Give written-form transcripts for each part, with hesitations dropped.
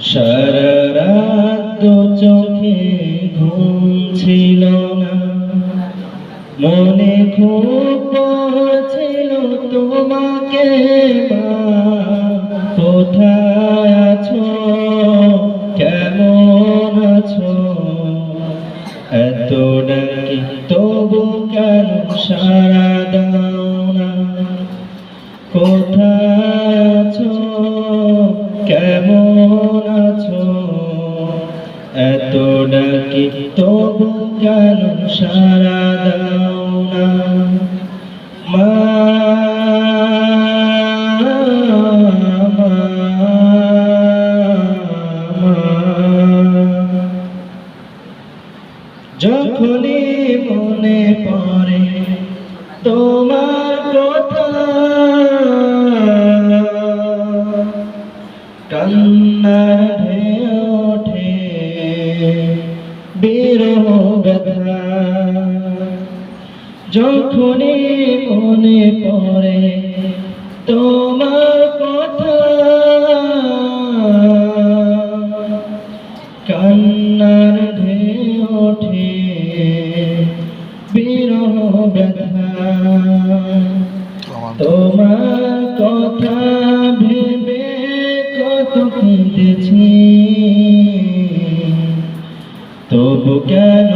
সারা রাত চোখে ঘুম ছিল না, মনে খুব পড়ছিল তোমাকে মা। কোথায় আছো, কেমন আছো, এত ডাকি তবু কেন সাড়া দাও না। কোথায় আছো, কেমন আছো, এত ডাকি তবু কেন সাড়া দাও না। মা যখনই মনে পড়ে তোমার কথা, কান্নার ঢেউ ওঠে বিরহ ব্যথা। যখনই মনে পড়ে তোমার কথা, কান্নার ঢেউ ওঠে বিরহ ব্যথা। তোমার কথা ভেবে কত কেঁদেছি, তবু কেন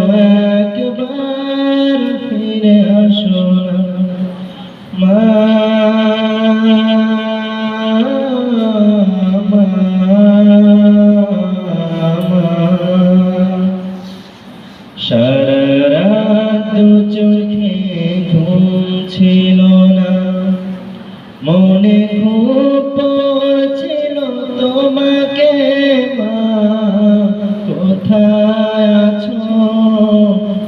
একবার ফিরে আসো না। মা সারা রাত চোখে ঘুম ছিল না, মনে খুব পড়ছিল তোমাকে মা। কোথায় আছো,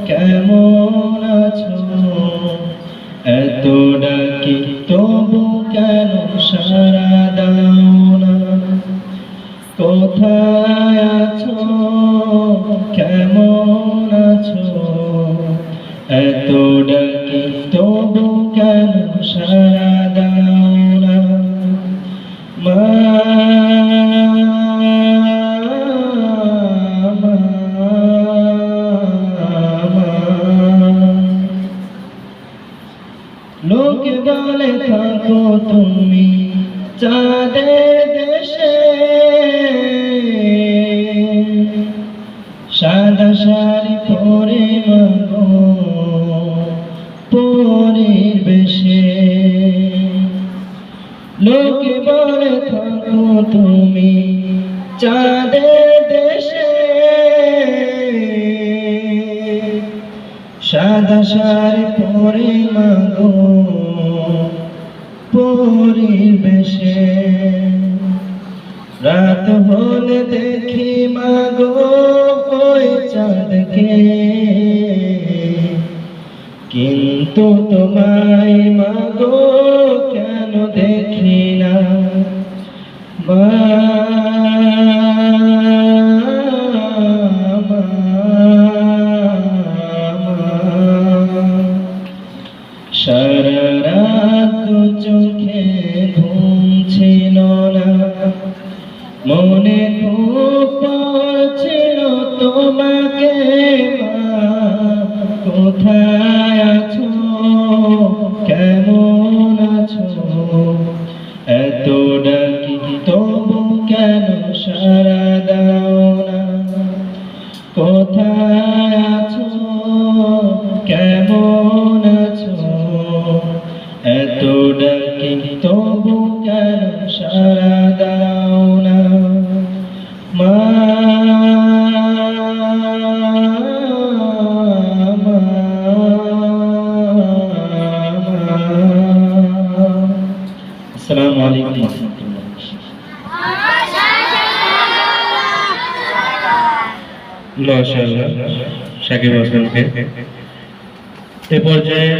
কেমন আছো, এত ডাকি তবু কেন সাড়া দাও না। কোথায় আছো, কেমন আছো, এত ডাকি তবু কেন সাড়া দাও না। মা লোকে বলে থাকো তুমি চাঁদের দেশে, সাদা শাড়ি পরে মাগো পরের বেশে। লোকে বলে থাকো তুমি চাঁদের দেশে, সাদা শাড়ি পরে মাগো পরের বেশে। রাত হলে দেখি মাগো ওই চাঁদকে, কিন্তু তোমায় মাগো কেন দেখি না। মা সারা রাত চোখে ঘুম ছিল না, মনে খুব পড়ছিল তোমাকে মা। কোথায় আছো, কেমন আছো, এত ডাকি তবু কেন সাড়া দাও না। কোথায় আছো, কেমন আছো, এত ডাকি তবু কেন সাড়া দাও না। মা আসসালামু আলাইকুম ওয়া রাহমাতুল্লাহ। মাশাআল্লাহ শাকিব হাসানকে এ পর্যায়ে